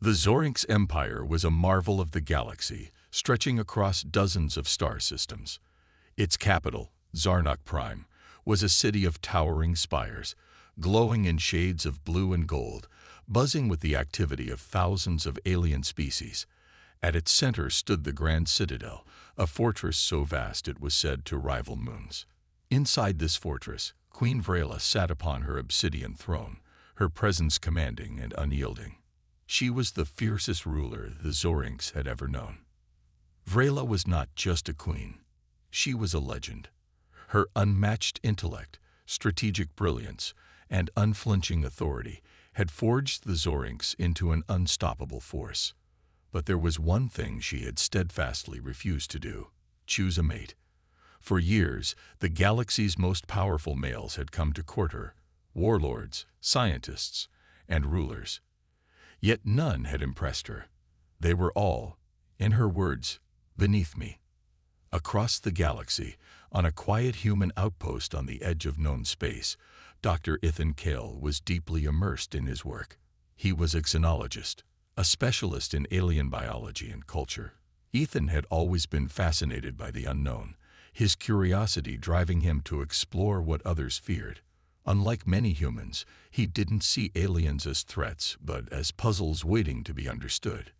The Zorinks Empire was a marvel of the galaxy, stretching across dozens of star systems. Its capital, Zarnok Prime, was a city of towering spires, glowing in shades of blue and gold, buzzing with the activity of thousands of alien species. At its center stood the Grand Citadel, a fortress so vast it was said to rival moons. Inside this fortress, Queen Vrela sat upon her obsidian throne, her presence commanding and unyielding. She was the fiercest ruler the Zorinks had ever known. Vrela was not just a queen. She was a legend. Her unmatched intellect, strategic brilliance, and unflinching authority had forged the Zorinks into an unstoppable force. But there was one thing she had steadfastly refused to do: choose a mate. For years, the galaxy's most powerful males had come to court her: warlords, scientists, and rulers. Yet none had impressed her. They were all, in her words, beneath me. Across the galaxy, on a quiet human outpost on the edge of known space, Dr. Ethan Kale was deeply immersed in his work. He was a xenologist, a specialist in alien biology and culture. Ethan had always been fascinated by the unknown, his curiosity driving him to explore what others feared. Unlike many humans, he didn't see aliens as threats, but as puzzles waiting to be understood.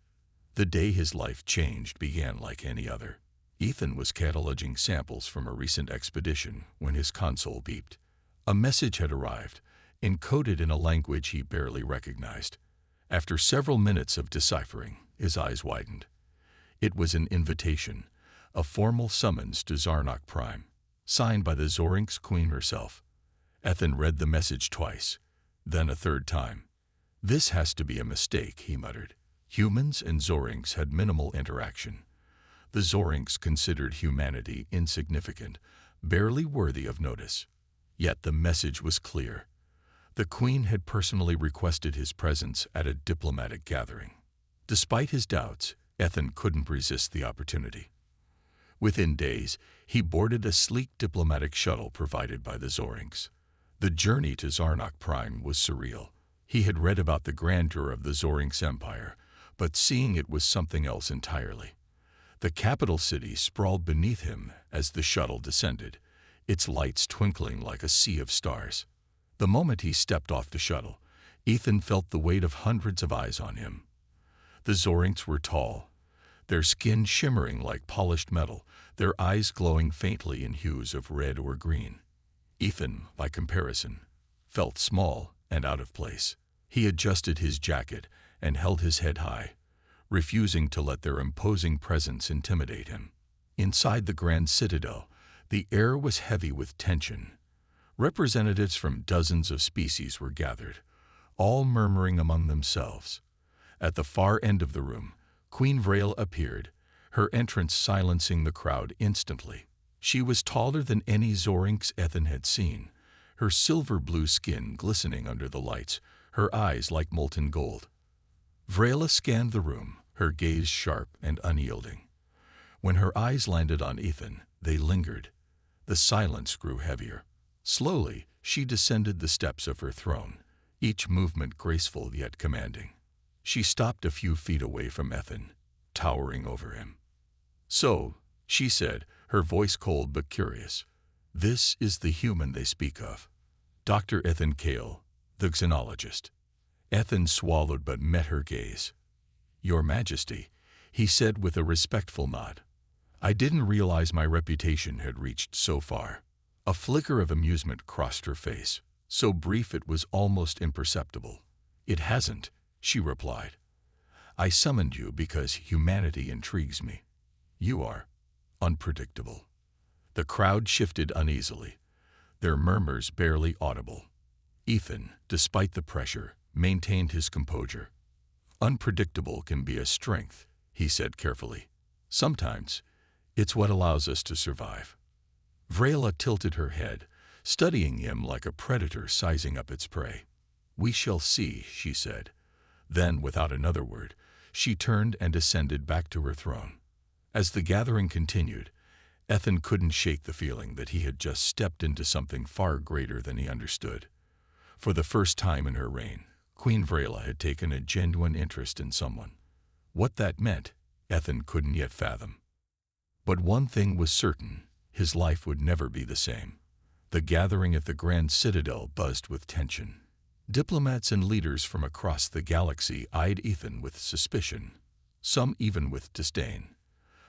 The day his life changed began like any other. Ethan was cataloging samples from a recent expedition when his console beeped. A message had arrived, encoded in a language he barely recognized. After several minutes of deciphering, his eyes widened. It was an invitation, a formal summons to Zarnok Prime, signed by the Zorinks Queen herself. Ethan read the message twice, then a third time. "This has to be a mistake," he muttered. Humans and Zorinks had minimal interaction. The Zorinks considered humanity insignificant, barely worthy of notice. Yet the message was clear. The Queen had personally requested his presence at a diplomatic gathering. Despite his doubts, Ethan couldn't resist the opportunity. Within days, he boarded a sleek diplomatic shuttle provided by the Zorinks. The journey to Zarnok Prime was surreal. He had read about the grandeur of the Zorinks Empire, but seeing it was something else entirely. The capital city sprawled beneath him as the shuttle descended, its lights twinkling like a sea of stars. The moment he stepped off the shuttle, Ethan felt the weight of hundreds of eyes on him. The Zorinks were tall, their skin shimmering like polished metal, their eyes glowing faintly in hues of red or green. Ethan, by comparison, felt small and out of place. He adjusted his jacket and held his head high, refusing to let their imposing presence intimidate him. Inside the Grand Citadel, the air was heavy with tension. Representatives from dozens of species were gathered, all murmuring among themselves. At the far end of the room, Queen Vrela appeared, her entrance silencing the crowd instantly. She was taller than any Zorinks Ethan had seen, her silver-blue skin glistening under the lights, her eyes like molten gold. Vrela scanned the room, her gaze sharp and unyielding. When her eyes landed on Ethan, they lingered. The silence grew heavier. Slowly, she descended the steps of her throne, each movement graceful yet commanding. She stopped a few feet away from Ethan, towering over him. "So," she said, her voice cold but curious, "this is the human they speak of." Dr. Ethan Kale, the xenologist. Ethan swallowed but met her gaze. "Your Majesty," he said with a respectful nod. "I didn't realize my reputation had reached so far." A flicker of amusement crossed her face, so brief it was almost imperceptible. "It hasn't," she replied. "I summoned you because humanity intrigues me. You are unpredictable." The crowd shifted uneasily, their murmurs barely audible. Ethan, despite the pressure, maintained his composure. "Unpredictable can be a strength," he said carefully. "Sometimes, it's what allows us to survive." Vrela tilted her head, studying him like a predator sizing up its prey. "We shall see," she said. Then, without another word, she turned and ascended back to her throne. As the gathering continued, Ethan couldn't shake the feeling that he had just stepped into something far greater than he understood. For the first time in her reign, Queen Vrela had taken a genuine interest in someone. What that meant, Ethan couldn't yet fathom. But one thing was certain, his life would never be the same. The gathering at the Grand Citadel buzzed with tension. Diplomats and leaders from across the galaxy eyed Ethan with suspicion, some even with disdain.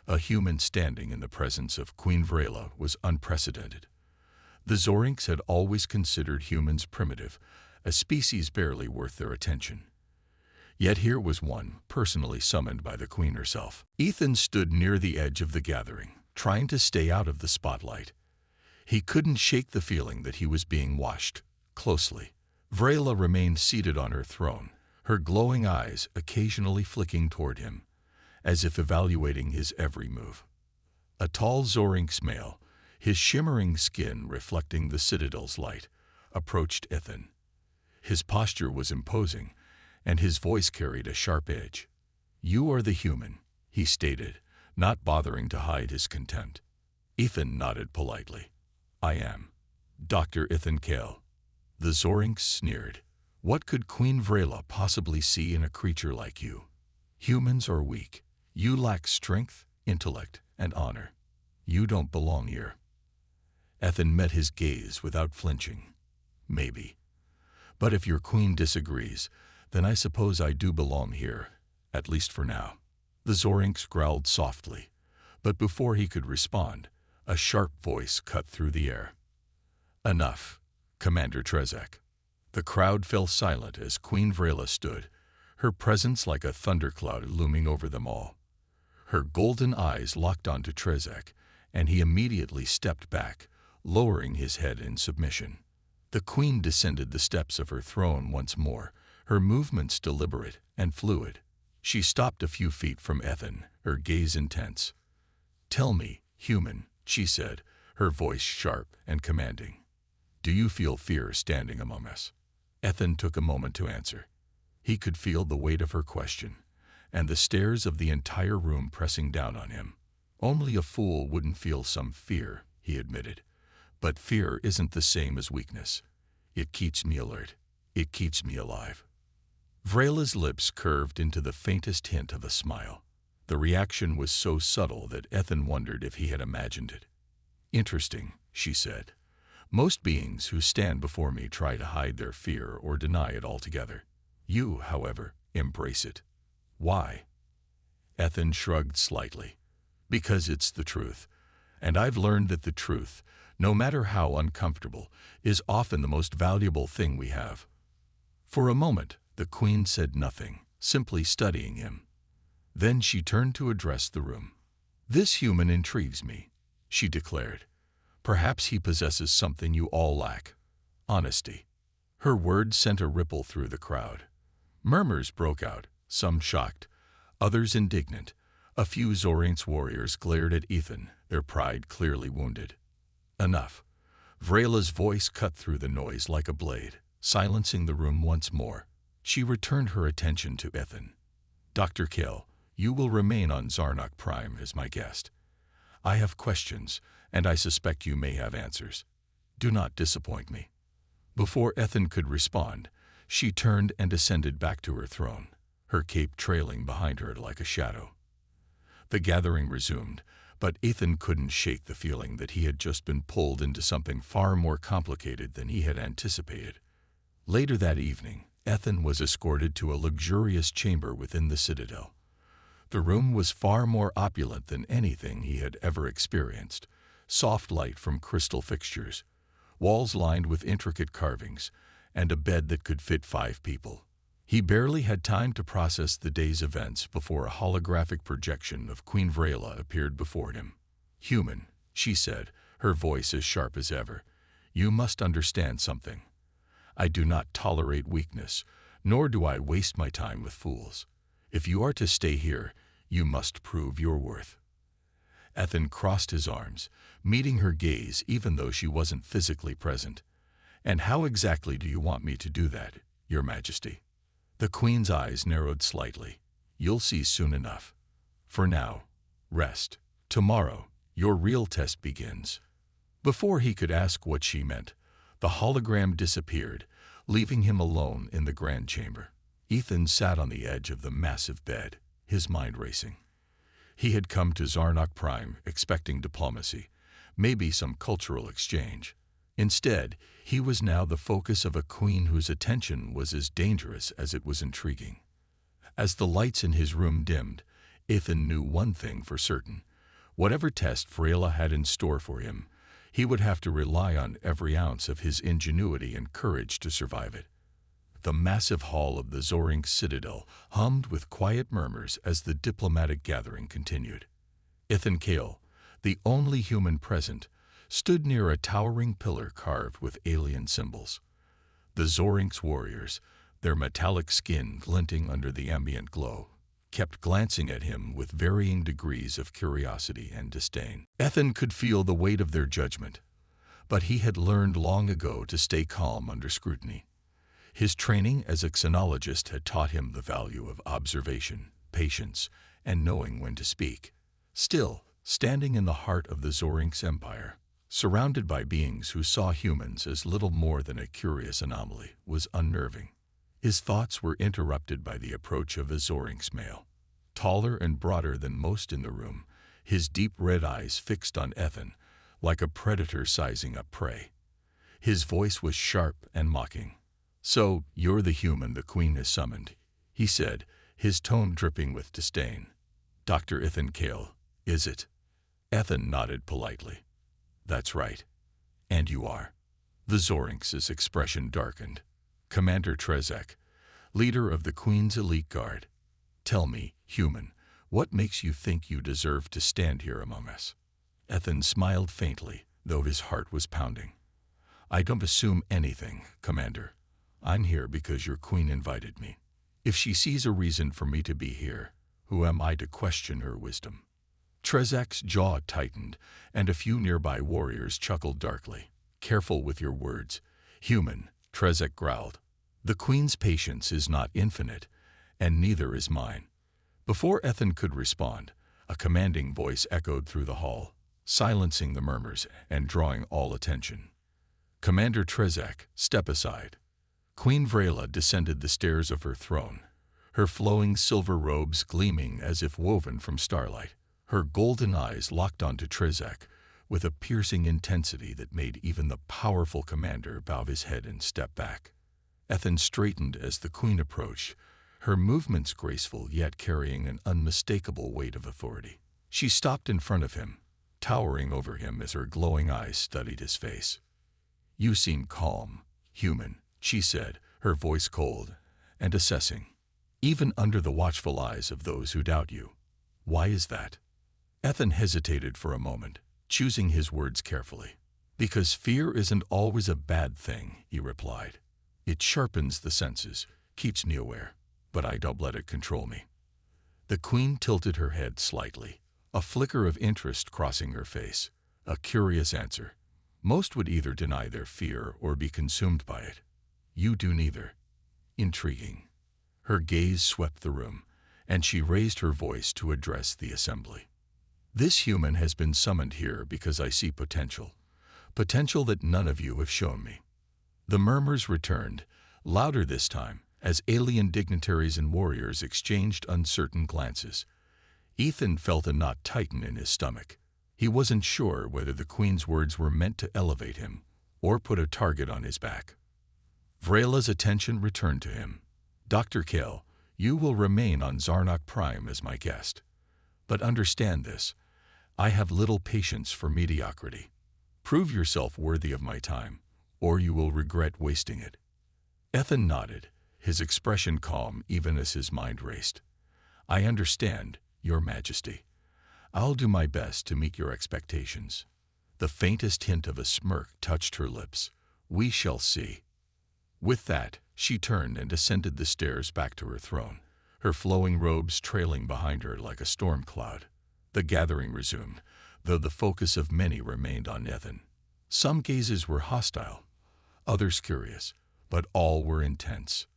A human standing in the presence of Queen Vrela was unprecedented. The Zorinks had always considered humans primitive, a species barely worth their attention. Yet here was one, personally summoned by the Queen herself. Ethan stood near the edge of the gathering, trying to stay out of the spotlight. He couldn't shake the feeling that he was being watched closely. Vrela remained seated on her throne, her glowing eyes occasionally flicking toward him, as if evaluating his every move. A tall Zorinks male, his shimmering skin reflecting the citadel's light, approached Ethan. His posture was imposing, and his voice carried a sharp edge. "You are the human," he stated, not bothering to hide his contempt. Ethan nodded politely. "I am. Dr. Ethan Kale." The Zorinks sneered. "What could Queen Vrela possibly see in a creature like you? Humans are weak. You lack strength, intellect, and honor. You don't belong here." Ethan met his gaze without flinching. "Maybe. But if your queen disagrees, then I suppose I do belong here, at least for now." The Zorinks growled softly, but before he could respond, a sharp voice cut through the air. "Enough, Commander Trezek." The crowd fell silent as Queen Vrela stood, her presence like a thundercloud looming over them all. Her golden eyes locked onto Trezek, and he immediately stepped back, lowering his head in submission. The Queen descended the steps of her throne once more, her movements deliberate and fluid. She stopped a few feet from Ethan, her gaze intense. "Tell me, human," she said, her voice sharp and commanding. "Do you feel fear standing among us?" Ethan took a moment to answer. He could feel the weight of her question, and the stares of the entire room pressing down on him. "Only a fool wouldn't feel some fear," he admitted. "But fear isn't the same as weakness. It keeps me alert. It keeps me alive." Vrela's lips curved into the faintest hint of a smile. The reaction was so subtle that Ethan wondered if he had imagined it. "Interesting," she said. "Most beings who stand before me try to hide their fear or deny it altogether. You, however, embrace it. Why?" Ethan shrugged slightly. "Because it's the truth. And I've learned that the truth, no matter how uncomfortable, is often the most valuable thing we have." For a moment, the Queen said nothing, simply studying him. Then she turned to address the room. "This human intrigues me," she declared. "Perhaps he possesses something you all lack: honesty." Her words sent a ripple through the crowd. Murmurs broke out, some shocked, others indignant. A few Zorinks warriors glared at Ethan, their pride clearly wounded. "Enough." Vrela's voice cut through the noise like a blade, silencing the room once more. She returned her attention to Ethan. "Dr. Kale, you will remain on Zarnok Prime as my guest. I have questions, and I suspect you may have answers. Do not disappoint me." Before Ethan could respond, she turned and descended back to her throne, her cape trailing behind her like a shadow. The gathering resumed, but Ethan couldn't shake the feeling that he had just been pulled into something far more complicated than he had anticipated. Later that evening, Ethan was escorted to a luxurious chamber within the Citadel. The room was far more opulent than anything he had ever experienced. Soft light from crystal fixtures, walls lined with intricate carvings, and a bed that could fit 5 people. He barely had time to process the day's events before a holographic projection of Queen Vrela appeared before him. "Human," she said, her voice as sharp as ever, "you must understand something. I do not tolerate weakness, nor do I waste my time with fools. If you are to stay here, you must prove your worth." Ethan crossed his arms, meeting her gaze even though she wasn't physically present. "And how exactly do you want me to do that, Your Majesty?" The Queen's eyes narrowed slightly. "You'll see soon enough. For now, rest. Tomorrow, your real test begins." Before he could ask what she meant, the hologram disappeared, leaving him alone in the grand chamber. Ethan sat on the edge of the massive bed, his mind racing. He had come to Zarnok Prime expecting diplomacy, maybe some cultural exchange. Instead, he was now the focus of a queen whose attention was as dangerous as it was intriguing. As the lights in his room dimmed, Ethan knew one thing for certain. Whatever test Vrela had in store for him, he would have to rely on every ounce of his ingenuity and courage to survive it. The massive hall of the Zorinx Citadel hummed with quiet murmurs as the diplomatic gathering continued. Ethan Kale, the only human present, stood near a towering pillar carved with alien symbols. The Zorinx warriors, their metallic skin glinting under the ambient glow, kept glancing at him with varying degrees of curiosity and disdain. Ethan could feel the weight of their judgment, but he had learned long ago to stay calm under scrutiny. His training as a xenologist had taught him the value of observation, patience, and knowing when to speak. Still, standing in the heart of the Zorinx Empire, surrounded by beings who saw humans as little more than a curious anomaly, was unnerving. His thoughts were interrupted by the approach of a Zorinx male. Taller and broader than most in the room, his deep red eyes fixed on Ethan, like a predator sizing up prey. His voice was sharp and mocking. "So, you're the human the Queen has summoned," he said, his tone dripping with disdain. "Dr. Ethan Kale, is it?" Ethan nodded politely. "That's right. And you are." The Zorinx's expression darkened. "Commander Trezek, leader of the Queen's elite guard. Tell me, human, what makes you think you deserve to stand here among us?" Ethan smiled faintly, though his heart was pounding. "I don't assume anything, Commander. I'm here because your queen invited me. If she sees a reason for me to be here, who am I to question her wisdom?" Trezek's jaw tightened, and a few nearby warriors chuckled darkly. "Careful with your words, human," Trezek growled. "The Queen's patience is not infinite, and neither is mine." Before Ethan could respond, a commanding voice echoed through the hall, silencing the murmurs and drawing all attention. "Commander Trezek, step aside." Queen Vrela descended the stairs of her throne, her flowing silver robes gleaming as if woven from starlight. Her golden eyes locked onto Trezek with a piercing intensity that made even the powerful commander bow his head and step back. Ethan straightened as the queen approached, her movements graceful yet carrying an unmistakable weight of authority. She stopped in front of him, towering over him as her glowing eyes studied his face. "You seem calm, human," she said, her voice cold and assessing, "even under the watchful eyes of those who doubt you. Why is that?" Ethan hesitated for a moment, choosing his words carefully. "Because fear isn't always a bad thing," he replied. "It sharpens the senses, keeps me aware, but I don't let it control me." The queen tilted her head slightly, a flicker of interest crossing her face. A curious answer. Most would either deny their fear or be consumed by it. You do neither. Intriguing. Her gaze swept the room, and she raised her voice to address the assembly. "This human has been summoned here because I see potential. Potential that none of you have shown me." The murmurs returned, louder this time, as alien dignitaries and warriors exchanged uncertain glances. Ethan felt a knot tighten in his stomach. He wasn't sure whether the Queen's words were meant to elevate him or put a target on his back. Vrela's attention returned to him. "Dr. Kale, you will remain on Zarnok Prime as my guest. But understand this, I have little patience for mediocrity. Prove yourself worthy of my time, or you will regret wasting it." Ethan nodded, his expression calm even as his mind raced. "I understand, Your Majesty. I'll do my best to meet your expectations." The faintest hint of a smirk touched her lips. "We shall see." With that, she turned and ascended the stairs back to her throne, her flowing robes trailing behind her like a storm cloud. The gathering resumed, though the focus of many remained on Ethan. Some gazes were hostile, others curious, but all were intense.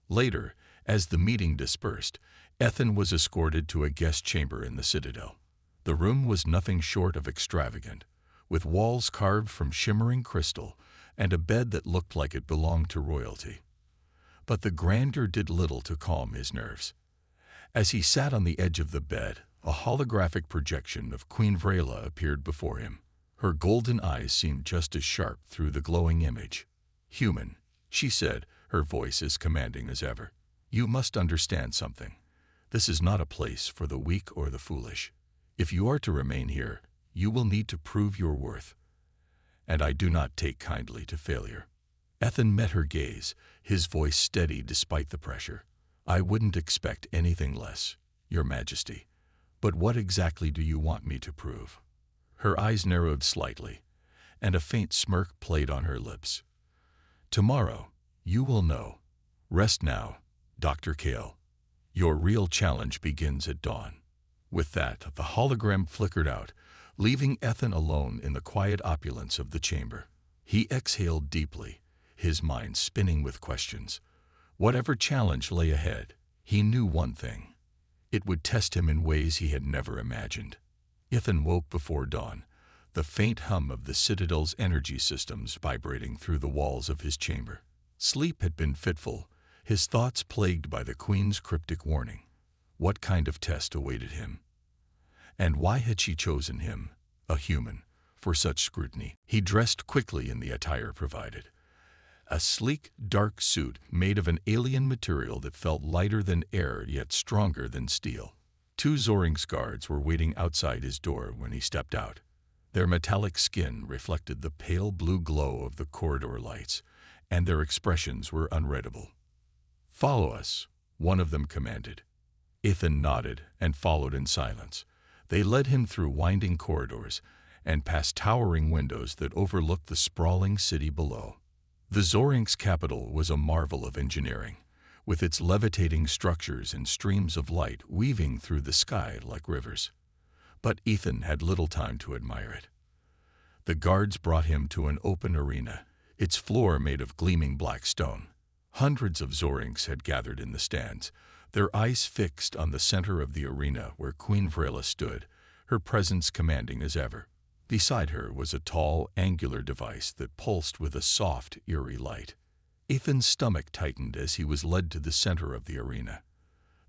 Later, as the meeting dispersed, Ethan was escorted to a guest chamber in the citadel. The room was nothing short of extravagant, with walls carved from shimmering crystal and a bed that looked like it belonged to royalty. But the grandeur did little to calm his nerves. As he sat on the edge of the bed, a holographic projection of Queen Vrela appeared before him. Her golden eyes seemed just as sharp through the glowing image. "Human," she said, her voice as commanding as ever. "You must understand something. This is not a place for the weak or the foolish. If you are to remain here, you will need to prove your worth. And I do not take kindly to failure." Ethan met her gaze, his voice steady despite the pressure. "I wouldn't expect anything less, Your Majesty. But what exactly do you want me to prove?" Her eyes narrowed slightly, and a faint smirk played on her lips. "Tomorrow, you will know. Rest now, Dr. Kale. Your real challenge begins at dawn." With that, the hologram flickered out, leaving Ethan alone in the quiet opulence of the chamber. He exhaled deeply, his mind spinning with questions. Whatever challenge lay ahead, he knew one thing. It would test him in ways he had never imagined. Ethan woke before dawn, the faint hum of the Citadel's energy systems vibrating through the walls of his chamber. Sleep had been fitful, his thoughts plagued by the Queen's cryptic warning. What kind of test awaited him? And why had she chosen him, a human, for such scrutiny? He dressed quickly in the attire provided. A sleek, dark suit made of an alien material that felt lighter than air yet stronger than steel. 2 Zorinx guards were waiting outside his door when he stepped out. Their metallic skin reflected the pale blue glow of the corridor lights, and their expressions were unreadable. "Follow us," one of them commanded. Ethan nodded and followed in silence. They led him through winding corridors and past towering windows that overlooked the sprawling city below. The Zorinx capital was a marvel of engineering, with its levitating structures and streams of light weaving through the sky like rivers. But Ethan had little time to admire it. The guards brought him to an open arena, its floor made of gleaming black stone. Hundreds of Zorinx had gathered in the stands, their eyes fixed on the center of the arena where Queen Vrela stood, her presence commanding as ever. Beside her was a tall, angular device that pulsed with a soft, eerie light. Ethan's stomach tightened as he was led to the center of the arena.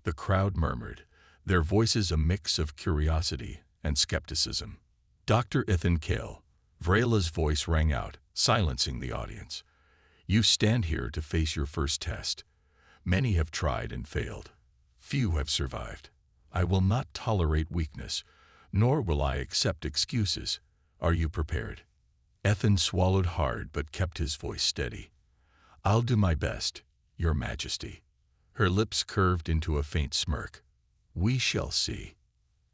The crowd murmured, their voices a mix of curiosity and skepticism. "Dr. Ethan Kale," Vrela's voice rang out, silencing the audience. "You stand here to face your first test. Many have tried and failed. Few have survived. I will not tolerate weakness, nor will I accept excuses. Are you prepared?" Ethan swallowed hard but kept his voice steady. "I'll do my best, Your Majesty." Her lips curved into a faint smirk. "We shall see."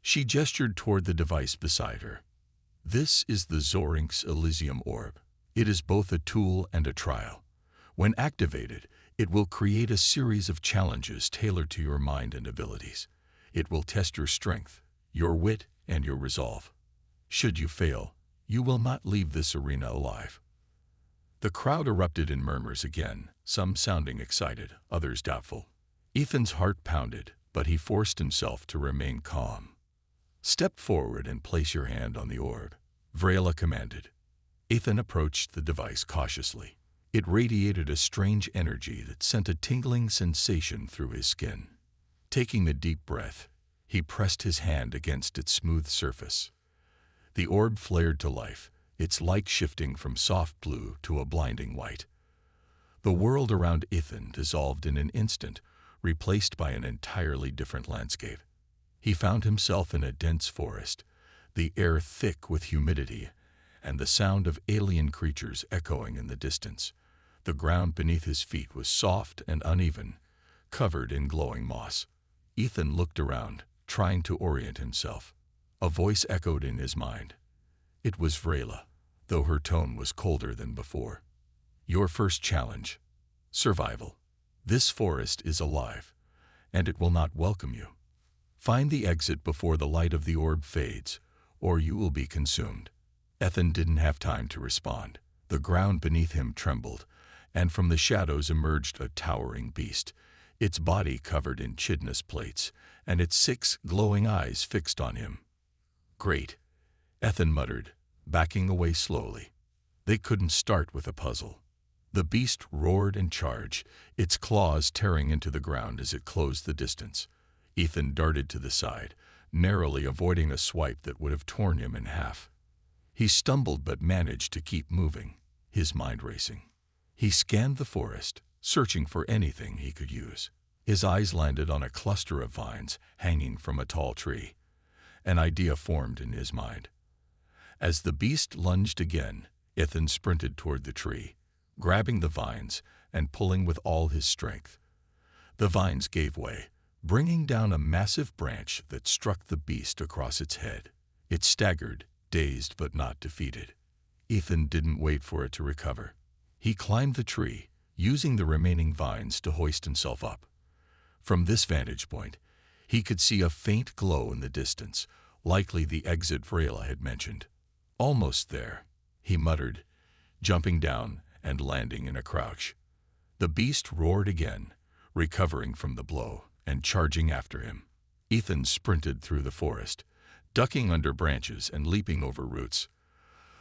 She gestured toward the device beside her. "This is the Zorinx Elysium Orb. It is both a tool and a trial. When activated, it will create a series of challenges tailored to your mind and abilities. It will test your strength, your wit, and your resolve. Should you fail, you will not leave this arena alive." The crowd erupted in murmurs again, some sounding excited, others doubtful. Ethan's heart pounded, but he forced himself to remain calm. "Step forward and place your hand on the orb," Vrela commanded. Ethan approached the device cautiously. It radiated a strange energy that sent a tingling sensation through his skin. Taking a deep breath, he pressed his hand against its smooth surface. The orb flared to life, its light shifting from soft blue to a blinding white. The world around Ethan dissolved in an instant, replaced by an entirely different landscape. He found himself in a dense forest, the air thick with humidity, and the sound of alien creatures echoing in the distance. The ground beneath his feet was soft and uneven, covered in glowing moss. Ethan looked around, trying to orient himself. A voice echoed in his mind. It was Vrela, though her tone was colder than before. "Your first challenge. Survival. This forest is alive, and it will not welcome you. Find the exit before the light of the orb fades, or you will be consumed." Ethan didn't have time to respond. The ground beneath him trembled, and from the shadows emerged a towering beast, its body covered in chitinous plates, and its 6 glowing eyes fixed on him. "Great," Ethan muttered, backing away slowly. They couldn't start with a puzzle. The beast roared and charged, its claws tearing into the ground as it closed the distance. Ethan darted to the side, narrowly avoiding a swipe that would have torn him in half. He stumbled but managed to keep moving, his mind racing. He scanned the forest, searching for anything he could use. His eyes landed on a cluster of vines hanging from a tall tree. An idea formed in his mind. As the beast lunged again, Ethan sprinted toward the tree, grabbing the vines and pulling with all his strength. The vines gave way, bringing down a massive branch that struck the beast across its head. It staggered, dazed but not defeated. Ethan didn't wait for it to recover. He climbed the tree, using the remaining vines to hoist himself up. From this vantage point, he could see a faint glow in the distance, likely the exit Vrela had mentioned. Almost there, he muttered, jumping down and landing in a crouch. The beast roared again, recovering from the blow and charging after him. Ethan sprinted through the forest, ducking under branches and leaping over roots.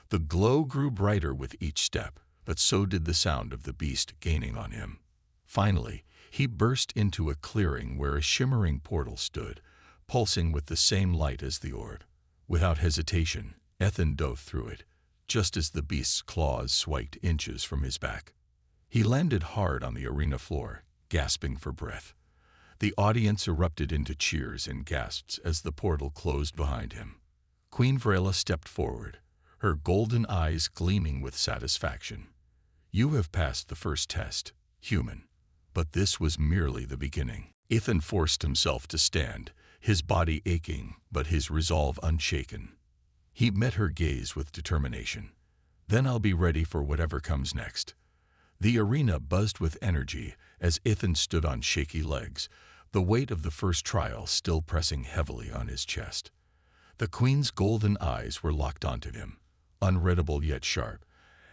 The glow grew brighter with each step, but so did the sound of the beast gaining on him. Finally, he burst into a clearing where a shimmering portal stood, pulsing with the same light as the orb. Without hesitation, Ethan dove through it, just as the beast's claws swiped inches from his back. He landed hard on the arena floor, gasping for breath. The audience erupted into cheers and gasps as the portal closed behind him. Queen Vrela stepped forward, her golden eyes gleaming with satisfaction. "You have passed the first test, human." But this was merely the beginning. Ethan forced himself to stand, his body aching but his resolve unshaken. He met her gaze with determination. "Then I'll be ready for whatever comes next." The arena buzzed with energy as Ethan stood on shaky legs, the weight of the first trial still pressing heavily on his chest. The queen's golden eyes were locked onto him, unreadable yet sharp,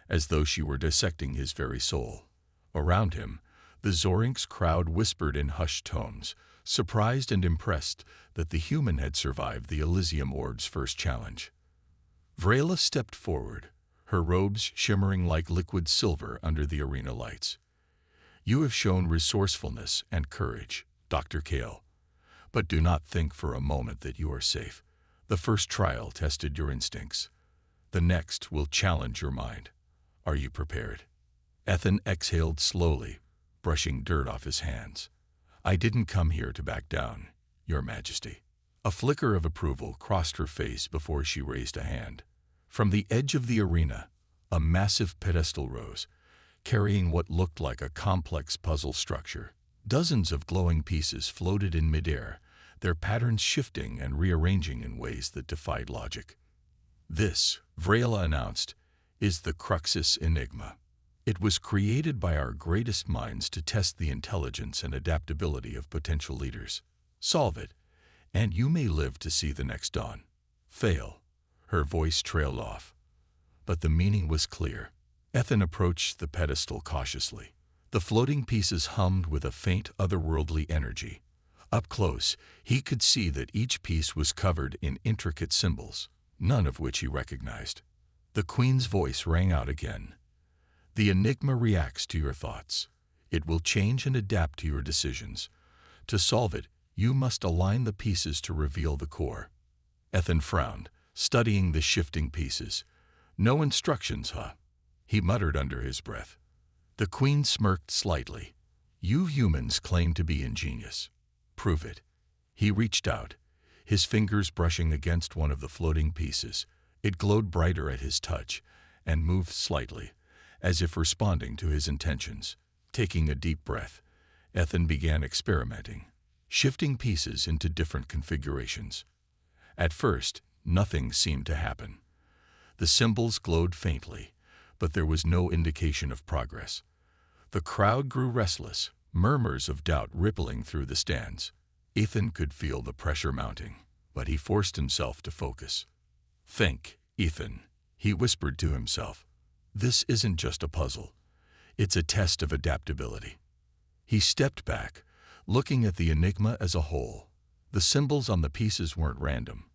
as though she were dissecting his very soul. Around him, the Zorinks crowd whispered in hushed tones, surprised and impressed that the human had survived the Elysium Orb's first challenge. Vrela stepped forward, her robes shimmering like liquid silver under the arena lights. "You have shown resourcefulness and courage, Dr. Kale. But do not think for a moment that you are safe. The first trial tested your instincts. The next will challenge your mind. Are you prepared?" Ethan exhaled slowly, brushing dirt off his hands. "I didn't come here to back down, Your Majesty." A flicker of approval crossed her face before she raised a hand. From the edge of the arena, a massive pedestal rose, carrying what looked like a complex puzzle structure. Dozens of glowing pieces floated in midair, their patterns shifting and rearranging in ways that defied logic. "This," Vrela announced, "is the Cruxus Enigma. It was created by our greatest minds to test the intelligence and adaptability of potential leaders. Solve it, and you may live to see the next dawn. Fail." Her voice trailed off, but the meaning was clear. Ethan approached the pedestal cautiously. The floating pieces hummed with a faint otherworldly energy. Up close, he could see that each piece was covered in intricate symbols, none of which he recognized. The queen's voice rang out again. "The enigma reacts to your thoughts. It will change and adapt to your decisions. To solve it, you must align the pieces to reveal the core." Ethan frowned, studying the shifting pieces. "No instructions, huh?" he muttered under his breath. The queen smirked slightly. "You humans claim to be ingenious. Prove it." He reached out, his fingers brushing against one of the floating pieces. It glowed brighter at his touch and moved slightly, as if responding to his intentions. Taking a deep breath, Ethan began experimenting, shifting pieces into different configurations. At first, nothing seemed to happen. The symbols glowed faintly, but there was no indication of progress. The crowd grew restless, murmurs of doubt rippling through the stands. Ethan could feel the pressure mounting, but he forced himself to focus. "Think, Ethan," he whispered to himself. "This isn't just a puzzle. It's a test of adaptability." He stepped back, looking at the enigma as a whole. The symbols on the pieces weren't random.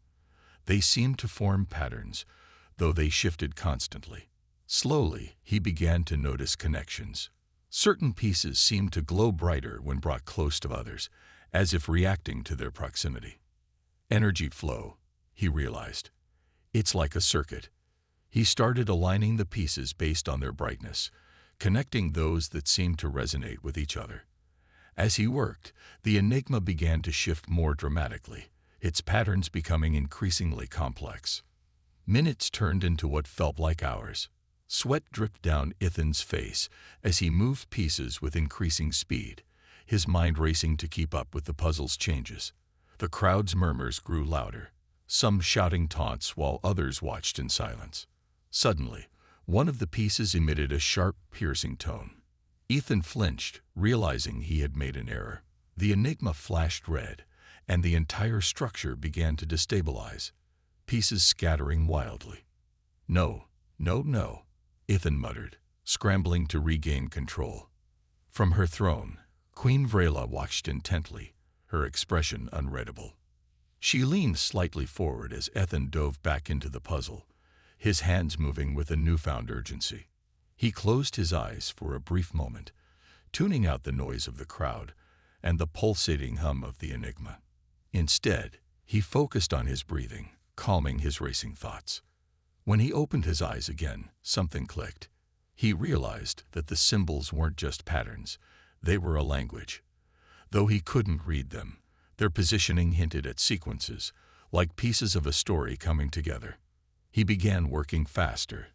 They seemed to form patterns, though they shifted constantly. Slowly, he began to notice connections. Certain pieces seemed to glow brighter when brought close to others, as if reacting to their proximity. Energy flow, he realized. It's like a circuit. He started aligning the pieces based on their brightness, connecting those that seemed to resonate with each other. As he worked, the enigma began to shift more dramatically, its patterns becoming increasingly complex. Minutes turned into what felt like hours. Sweat dripped down Ethan's face as he moved pieces with increasing speed, his mind racing to keep up with the puzzle's changes. The crowd's murmurs grew louder, some shouting taunts while others watched in silence. Suddenly, one of the pieces emitted a sharp, piercing tone. Ethan flinched, realizing he had made an error. The enigma flashed red, and the entire structure began to destabilize, pieces scattering wildly. No, no, no, Ethan muttered, scrambling to regain control. From her throne, Queen Vrela watched intently, her expression unreadable. She leaned slightly forward as Ethan dove back into the puzzle, his hands moving with a newfound urgency. He closed his eyes for a brief moment, tuning out the noise of the crowd and the pulsating hum of the enigma. Instead, he focused on his breathing, calming his racing thoughts. When he opened his eyes again, something clicked. He realized that the symbols weren't just patterns, they were a language. Though he couldn't read them, their positioning hinted at sequences, like pieces of a story coming together. He began working faster,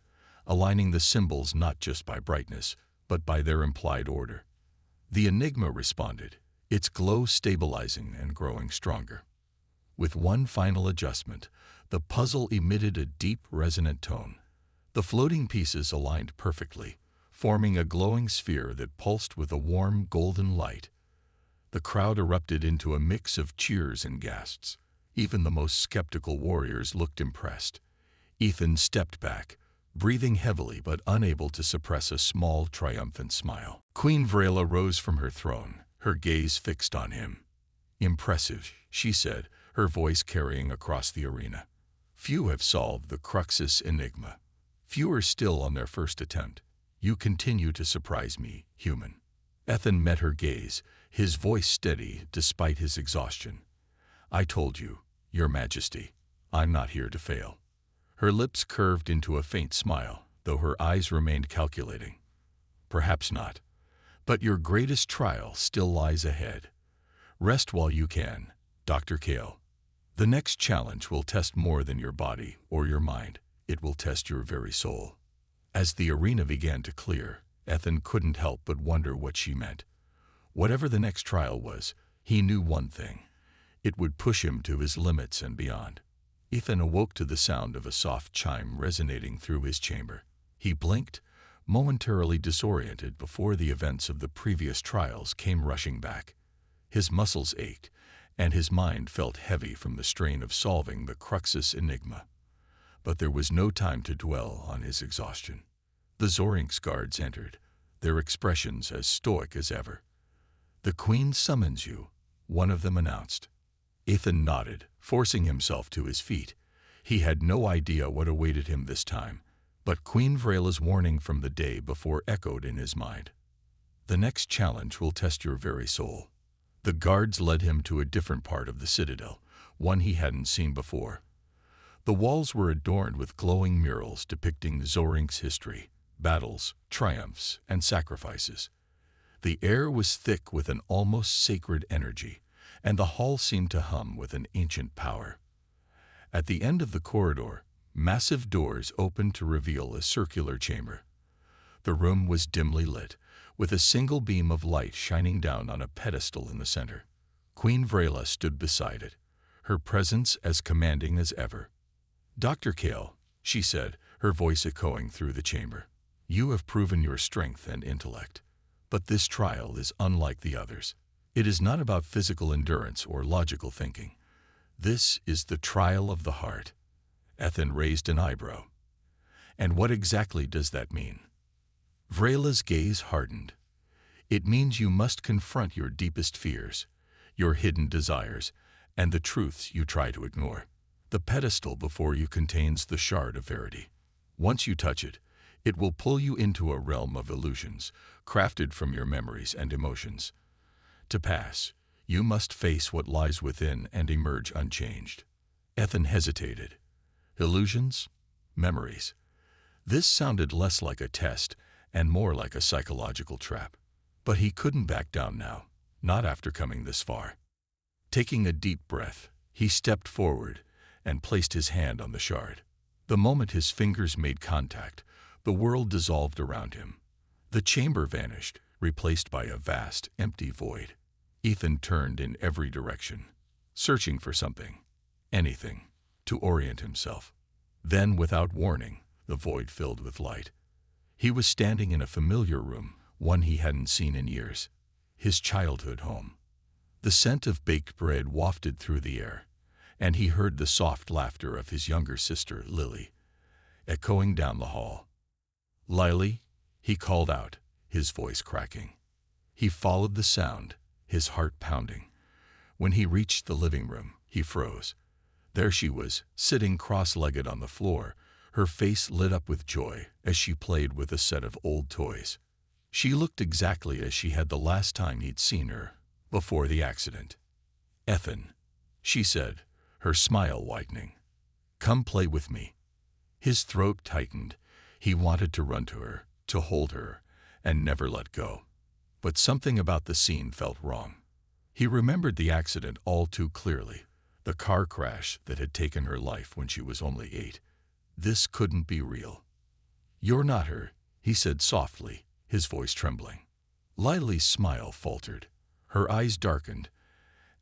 aligning the symbols not just by brightness, but by their implied order. The enigma responded, its glow stabilizing and growing stronger. With one final adjustment, the puzzle emitted a deep, resonant tone. The floating pieces aligned perfectly, forming a glowing sphere that pulsed with a warm, golden light. The crowd erupted into a mix of cheers and gasps. Even the most skeptical warriors looked impressed. Ethan stepped back, breathing heavily but unable to suppress a small, triumphant smile. Queen Vrela rose from her throne, her gaze fixed on him. "Impressive," she said, her voice carrying across the arena. "Few have solved the Cruxus enigma. Fewer still on their first attempt. You continue to surprise me, human." Ethan met her gaze, his voice steady despite his exhaustion. "I told you, Your Majesty, I'm not here to fail." Her lips curved into a faint smile, though her eyes remained calculating. "Perhaps not. But your greatest trial still lies ahead. Rest while you can, Dr. Kale. The next challenge will test more than your body or your mind. It will test your very soul." As the arena began to clear, Ethan couldn't help but wonder what she meant. Whatever the next trial was, he knew one thing. It would push him to his limits and beyond. Ethan awoke to the sound of a soft chime resonating through his chamber. He blinked, momentarily disoriented before the events of the previous trials came rushing back. His muscles ached, and his mind felt heavy from the strain of solving the Cruxus enigma. But there was no time to dwell on his exhaustion. The Zorinks guards entered, their expressions as stoic as ever. "The Queen summons you," one of them announced. Ethan nodded, forcing himself to his feet. He had no idea what awaited him this time, but Queen Vrela's warning from the day before echoed in his mind. "The next challenge will test your very soul." The guards led him to a different part of the citadel, one he hadn't seen before. The walls were adorned with glowing murals depicting Zorinks' history, battles, triumphs, and sacrifices. The air was thick with an almost sacred energy, and the hall seemed to hum with an ancient power. At the end of the corridor, massive doors opened to reveal a circular chamber. The room was dimly lit, with a single beam of light shining down on a pedestal in the center. Queen Vrela stood beside it, her presence as commanding as ever. "Dr. Kale," she said, her voice echoing through the chamber, "you have proven your strength and intellect. But this trial is unlike the others. It is not about physical endurance or logical thinking. This is the trial of the heart." Ethan raised an eyebrow. "And what exactly does that mean?" Vrela's gaze hardened. "It means you must confront your deepest fears, your hidden desires, and the truths you try to ignore. The pedestal before you contains the shard of verity. Once you touch it, It will pull you into a realm of illusions, crafted from your memories and emotions. To pass, you must face what lies within and emerge unchanged. Ethan hesitated. Illusions? Memories. This sounded less like a test and more like a psychological trap. But he couldn't back down now, not after coming this far. Taking a deep breath, he stepped forward and placed his hand on the shard. The moment his fingers made contact, the world dissolved around him. The chamber vanished, replaced by a vast, empty void. Ethan turned in every direction, searching for something, anything, to orient himself. Then, without warning, the void filled with light. He was standing in a familiar room, one he hadn't seen in years, his childhood home. The scent of baked bread wafted through the air, and he heard the soft laughter of his younger sister, Lily, echoing down the hall. "Lily," he called out, his voice cracking. He followed the sound, his heart pounding. When he reached the living room, he froze. There she was, sitting cross-legged on the floor, her face lit up with joy as she played with a set of old toys. She looked exactly as she had the last time he'd seen her, before the accident. "Ethan," she said, her smile widening. "Come play with me." His throat tightened. He wanted to run to her, to hold her, and never let go. But something about the scene felt wrong. He remembered the accident all too clearly, the car crash that had taken her life when she was only 8. This couldn't be real. "You're not her," he said softly, his voice trembling. Lily's smile faltered. Her eyes darkened,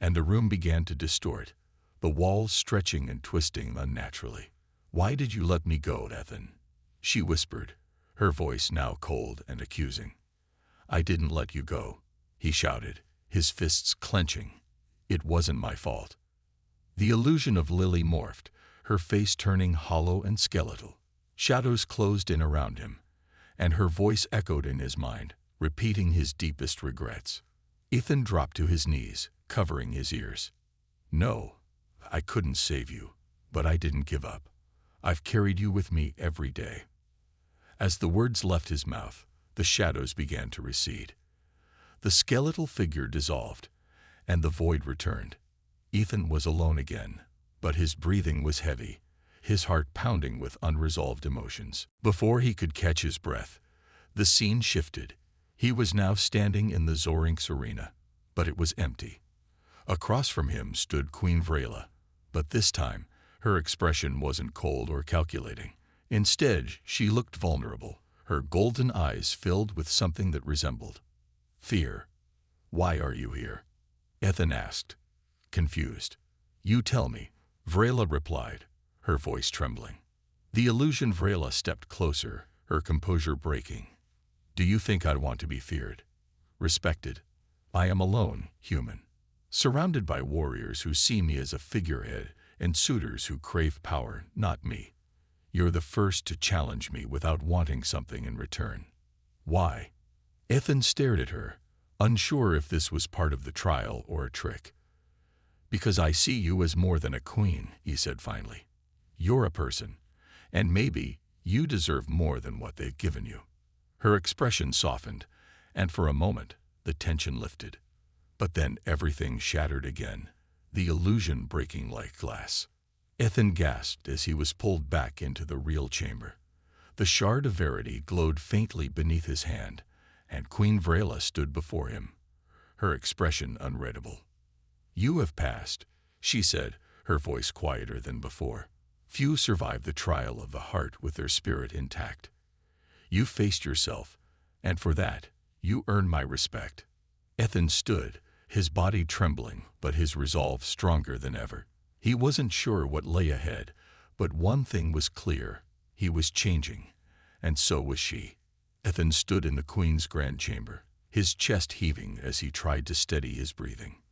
and the room began to distort, the walls stretching and twisting unnaturally. "Why did you let me go, Ethan?" she whispered, her voice now cold and accusing. "I didn't let you go," he shouted, his fists clenching. "It wasn't my fault." The illusion of Lily morphed, her face turning hollow and skeletal. Shadows closed in around him, and her voice echoed in his mind, repeating his deepest regrets. Ethan dropped to his knees, covering his ears. "No, I couldn't save you, but I didn't give up. I've carried you with me every day." As the words left his mouth, the shadows began to recede. The skeletal figure dissolved, and the void returned. Ethan was alone again, but his breathing was heavy, his heart pounding with unresolved emotions. Before he could catch his breath, the scene shifted. He was now standing in the Zorinks arena, but it was empty. Across from him stood Queen Vrela, but this time her expression wasn't cold or calculating. Instead, she looked vulnerable, her golden eyes filled with something that resembled fear. "Why are you here?" Ethan asked, confused. "You tell me," Vrela replied, her voice trembling. The illusion Vrela stepped closer, her composure breaking. "Do you think I'd want to be feared? Respected? I am alone, human, surrounded by warriors who see me as a figurehead and suitors who crave power, not me. You're the first to challenge me without wanting something in return. Why?" Ethan stared at her, unsure if this was part of the trial or a trick. "Because I see you as more than a queen," he said finally. "You're a person, and maybe you deserve more than what they've given you." Her expression softened, and for a moment the tension lifted. But then everything shattered again, the illusion breaking like glass. Ethan gasped as he was pulled back into the real chamber. The shard of verity glowed faintly beneath his hand, and Queen Vrela stood before him, her expression unreadable. "You have passed," she said, her voice quieter than before. "Few survive the trial of the heart with their spirit intact. You faced yourself, and for that, you earned my respect." Ethan stood, his body trembling, but his resolve stronger than ever. He wasn't sure what lay ahead, but one thing was clear: he was changing, and so was she. Ethan stood in the Queen's grand chamber, his chest heaving as he tried to steady his breathing.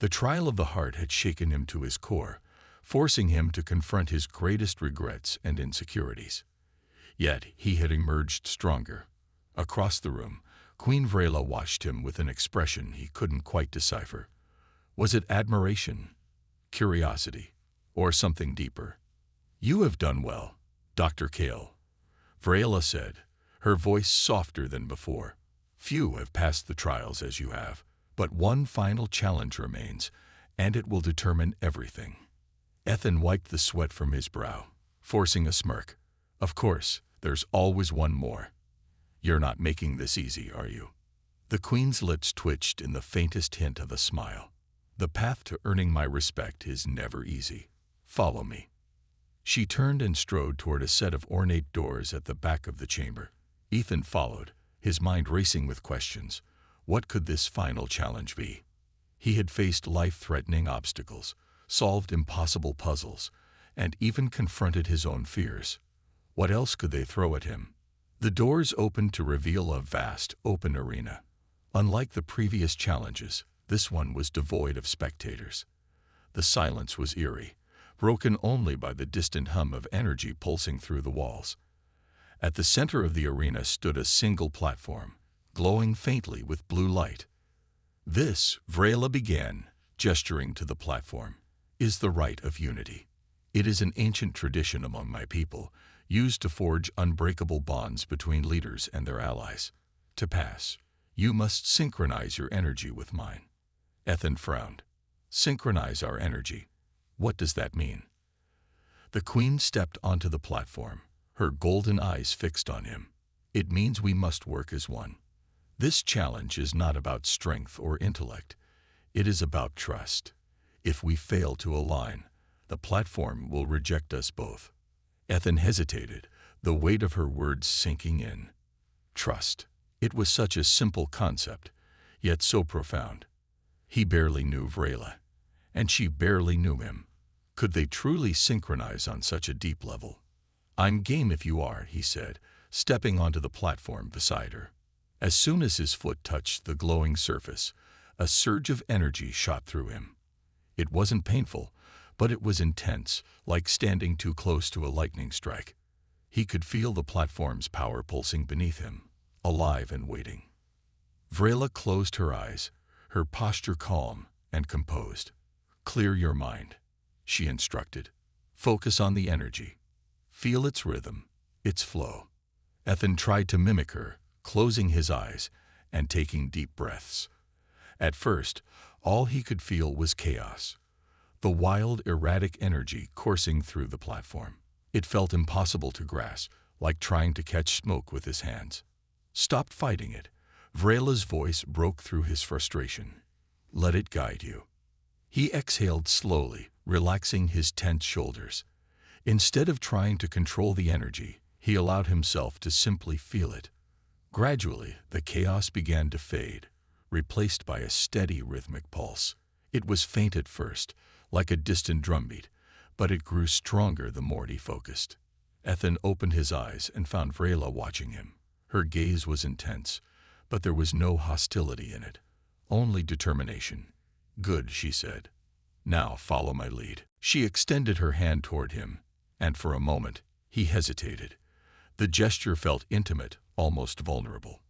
The trial of the heart had shaken him to his core, forcing him to confront his greatest regrets and insecurities. Yet he had emerged stronger. Across the room, Queen Vrela watched him with an expression he couldn't quite decipher. Was it admiration, curiosity, or something deeper? "You have done well, Dr. Kale." Vrela said, her voice softer than before. Few have passed the trials as you have, but one final challenge remains, and it will determine everything. Ethan wiped the sweat from his brow, forcing a smirk. Of course, there's always one more. You're not making this easy, are you? The Queen's lips twitched in the faintest hint of a smile. The path to earning my respect is never easy. Follow me. She turned and strode toward a set of ornate doors at the back of the chamber. Ethan followed, his mind racing with questions. What could this final challenge be? He had faced life-threatening obstacles, solved impossible puzzles, and even confronted his own fears. What else could they throw at him? The doors opened to reveal a vast, open arena. Unlike the previous challenges, this one was devoid of spectators. The silence was eerie, broken only by the distant hum of energy pulsing through the walls. At the center of the arena stood a single platform, glowing faintly with blue light. This, Vrela began, gesturing to the platform, is the rite of unity. It is an ancient tradition among my people, used to forge unbreakable bonds between leaders and their allies. To pass, you must synchronize your energy with mine. Ethan frowned. Synchronize our energy. What does that mean? The Queen stepped onto the platform, her golden eyes fixed on him. It means we must work as one. This challenge is not about strength or intellect. It is about trust. If we fail to align, the platform will reject us both. Ethan hesitated, the weight of her words sinking in. Trust. It was such a simple concept, yet so profound. He barely knew Vrela, and she barely knew him. Could they truly synchronize on such a deep level? I'm game if you are, he said, stepping onto the platform beside her. As soon as his foot touched the glowing surface, a surge of energy shot through him. It wasn't painful, but it was intense, like standing too close to a lightning strike. He could feel the platform's power pulsing beneath him, alive and waiting. Vrela closed her eyes, her posture calm and composed. Clear your mind, she instructed. Focus on the energy. Feel its rhythm, its flow. Ethan tried to mimic her, closing his eyes and taking deep breaths. At first, all he could feel was chaos. The wild, erratic energy coursing through the platform. It felt impossible to grasp, like trying to catch smoke with his hands. Stop fighting it. Vrela's voice broke through his frustration. Let it guide you. He exhaled slowly, relaxing his tense shoulders. Instead of trying to control the energy, he allowed himself to simply feel it. Gradually, the chaos began to fade, replaced by a steady rhythmic pulse. It was faint at first, like a distant drumbeat, but it grew stronger the more he focused. Ethan opened his eyes and found Vrela watching him. Her gaze was intense, but there was no hostility in it, only determination. Good, she said. Now follow my lead. She extended her hand toward him, and for a moment, he hesitated. The gesture felt intimate, almost vulnerable.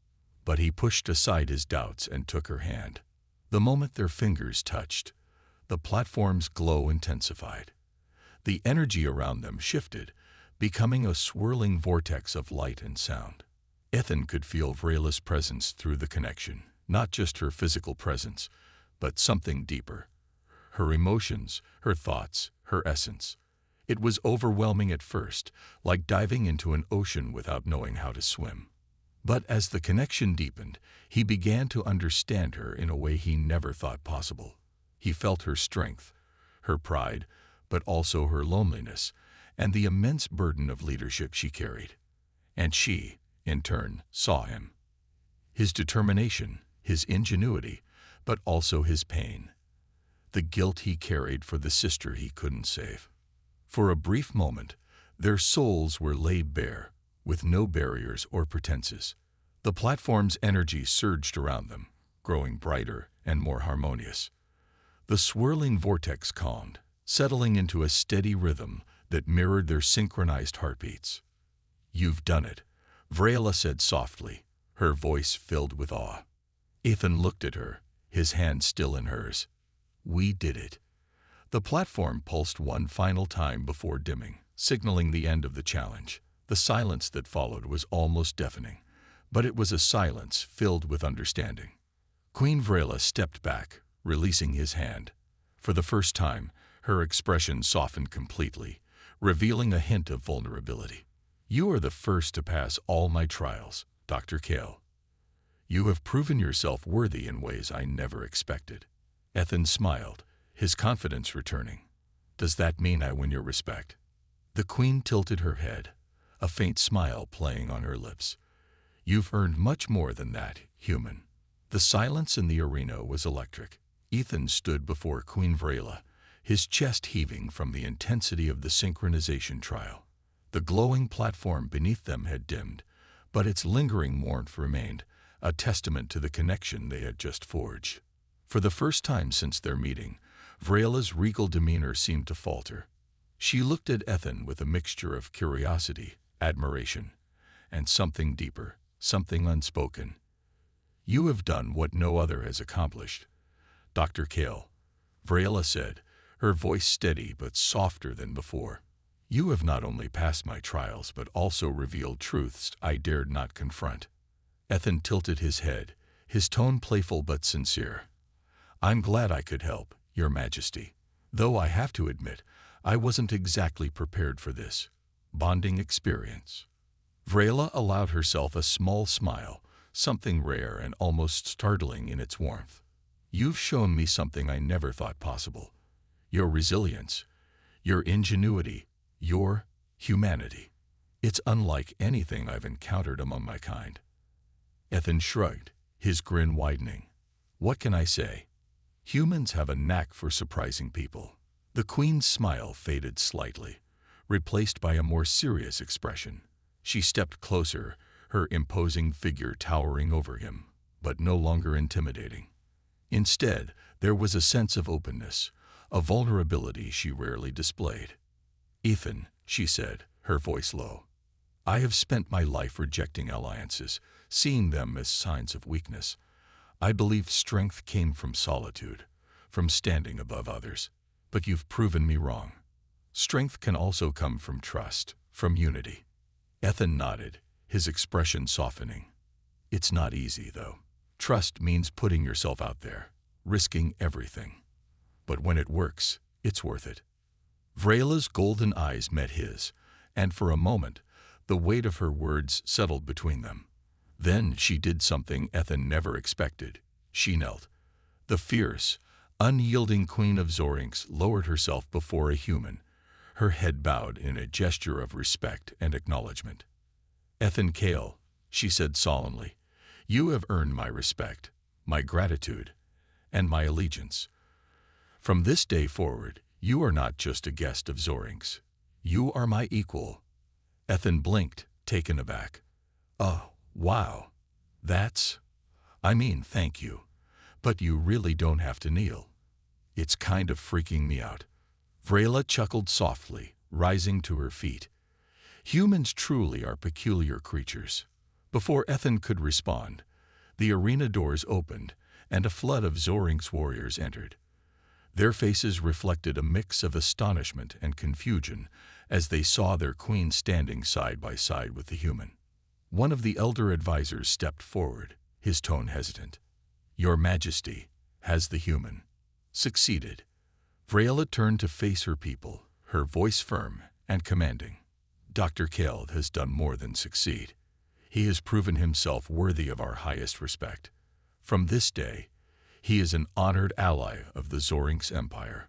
But he pushed aside his doubts and took her hand. The moment their fingers touched, the platform's glow intensified. The energy around them shifted, becoming a swirling vortex of light and sound. Ethan could feel Vrela's presence through the connection, not just her physical presence, but something deeper. Her emotions, her thoughts, her essence. It was overwhelming at first, like diving into an ocean without knowing how to swim. But as the connection deepened, he began to understand her in a way he never thought possible. He felt her strength, her pride, but also her loneliness, and the immense burden of leadership she carried. And she, in turn, saw him. His determination, his ingenuity, but also his pain. The guilt he carried for the sister he couldn't save. For a brief moment, their souls were laid bare, with no barriers or pretenses. The platform's energy surged around them, growing brighter and more harmonious. The swirling vortex calmed, settling into a steady rhythm that mirrored their synchronized heartbeats. You've done it, Vrela said softly, her voice filled with awe. Ethan looked at her, his hand still in hers. We did it. The platform pulsed one final time before dimming, signaling the end of the challenge. The silence that followed was almost deafening, but it was a silence filled with understanding. Queen Vrela stepped back, releasing his hand. For the first time, her expression softened completely, revealing a hint of vulnerability. "You are the first to pass all my trials, Dr. Kale. You have proven yourself worthy in ways I never expected." Ethan smiled, his confidence returning. "Does that mean I win your respect?" The queen tilted her head, a faint smile playing on her lips. "You've earned much more than that, human." The silence in the arena was electric. Ethan stood before Queen Vrela, his chest heaving from the intensity of the synchronization trial. The glowing platform beneath them had dimmed, but its lingering warmth remained, a testament to the connection they had just forged. For the first time since their meeting, Vrela's regal demeanor seemed to falter. She looked at Ethan with a mixture of curiosity, admiration, and something deeper, something unspoken. "You have done what no other has accomplished, Dr. Kale," Vrela said, her voice steady but softer than before. "You have not only passed my trials but also revealed truths I dared not confront." Ethan tilted his head, his tone playful but sincere. "I'm glad I could help, Your Majesty. Though I have to admit, I wasn't exactly prepared for this bonding experience." Vrela allowed herself a small smile, something rare and almost startling in its warmth. "You've shown me something I never thought possible. Your resilience, your ingenuity, your humanity. It's unlike anything I've encountered among my kind." Ethan shrugged, his grin widening. "What can I say? Humans have a knack for surprising people." The queen's smile faded slightly, replaced by a more serious expression. She stepped closer, her imposing figure towering over him, but no longer intimidating. Instead, there was a sense of openness, a vulnerability she rarely displayed. "Ethan," she said, her voice low, "I have spent my life rejecting alliances, seeing them as signs of weakness. I believed strength came from solitude, from standing above others. But you've proven me wrong. Strength can also come from trust, from unity." Ethan nodded, his expression softening. "It's not easy, though. Trust means putting yourself out there, risking everything. But when it works, it's worth it." Vrela's golden eyes met his, and for a moment, the weight of her words settled between them. Then she did something Ethan never expected. She knelt. The fierce, unyielding queen of Zorinx lowered herself before a human, her head bowed in a gesture of respect and acknowledgement. "Ethan Kale," she said solemnly, "you have earned my respect, my gratitude, and my allegiance. From this day forward, you are not just a guest of Zorinx. You are my equal." Ethan blinked, taken aback. "Oh, wow. Thank you. But you really don't have to kneel. It's kind of freaking me out." Vrela chuckled softly, rising to her feet. Humans truly are peculiar creatures. Before Ethan could respond, the arena doors opened, and a flood of Zorinx warriors entered. Their faces reflected a mix of astonishment and confusion as they saw their queen standing side by side with the human. One of the elder advisors stepped forward, his tone hesitant. "Your Majesty, has the human succeeded?" Vrela turned to face her people, her voice firm and commanding. "Dr. Kale has done more than succeed. He has proven himself worthy of our highest respect. From this day, he is an honored ally of the Zorinx Empire."